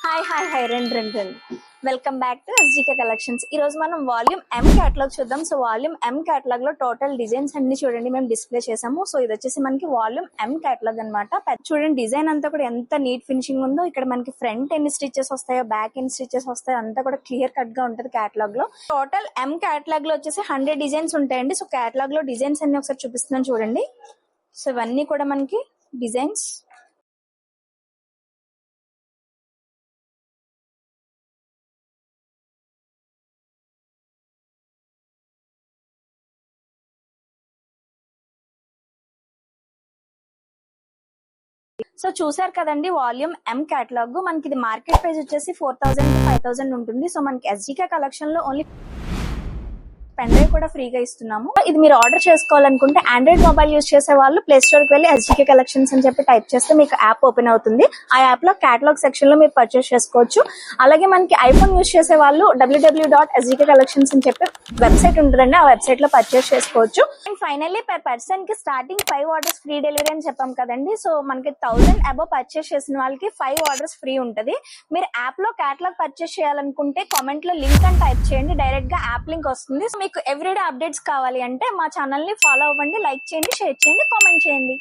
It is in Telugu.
హాయ్ రండి. Welcome back to SGK collections. ఈ రోజు మనం వాల్యూమ్ ఎం క్యాటలాగ్ చూద్దాం. సో వాల్యూమ్ ఎం క్యాటలాగ్ లో టోటల్ డిజైన్స్ అన్ని చూడండి మేము డిస్ప్లే చేసాము. సో ఇది వచ్చేసి మనకి వాల్యూమ్ ఎం క్యాటలాగ్ అనమాట. చూడండి డిజైన్ అంతా కూడా ఎంత నీట్ ఫినిషింగ్ ఉందో. ఇక్కడ మనకి ఫ్రంట్ ఎన్ని స్టిచెస్ వస్తాయో, బ్యాక్ ఎన్ని స్టిచెస్ వస్తాయో అంతా కూడా క్లియర్ కట్ గా ఉంటది క్యాటలాగ్ లో. టోటల్ ఎం క్యాటలాగ్ లో వచ్చేసి 100 డిజైన్స్ ఉంటాయండి. సో క్యాటలాగ్ లో డిజైన్స్ అన్ని ఒకసారి చూపిస్తున్నాను చూడండి. సో ఇవన్నీ కూడా మనకి డిజైన్స్. సో చూసారు కదండి వాల్యూమ్ ఎం క్యాటలాగ్. మనకి ఇది మార్కెట్ ప్రైస్ వచ్చేసి 4000 to 5000 ఉంటుంది. సో మనకి ఎస్జికే కలెక్షన్ లో ఓన్లీ పెన్ డ్రైవ్ కూడా ఫ్రీగా ఇస్తున్నాము. ఇది మీరు ఆర్డర్ చేసుకోవాలనుకుంటే ఆండ్రాయిడ్ మొబైల్ యూజ్ చేసే వాళ్ళు ప్లే స్టోర్ కి వెళ్ళి ఎస్జికే కలెక్షన్స్ అని చెప్పి టైప్ చేస్తే మీకు యాప్ ఓపెన్ అవుతుంది. ఆ యాప్ లో క్యాటలాగ్ సెక్షన్ లో మీరు పర్చేస్ చేసుకోవచ్చు. అలాగే మనకి ఐఫోన్ యూజ్ చేసే వాళ్ళు www.sjkcollections అని చెప్పి వెబ్సైట్ ఉంటుందండి. ఆ వెబ్సైట్ లో పర్చేస్ చేసుకోవచ్చు. అండ్ ఫైనల్లీ పర్ పర్సన్ కి స్టార్టింగ్ 5 ఆర్డర్స్ ఫ్రీ డెలివరీ అని చెప్పాం కదండి. సో మనకి 1000 అబౌవ్ పర్చేస్ చేసిన వాళ్ళకి 5 ఆర్డర్స్ ఫ్రీ ఉంటుంది. మీరు యాప్ లో క్యాటలాగ్ పర్చేస్ చేయాలనుకుంటే కామెంట్ లో లింక్ అని టైప్ చేయండి. డైరెక్ట్ గా యాప్ లింక్ వస్తుంది. మీకు ఎవ్రీడే అప్డేట్స్ కావాలి అంటే మా ఛానల్ ని ఫాలో అవ్వండి, లైక్ చేయండి, షేర్ చేయండి, కామెంట్ చేయండి.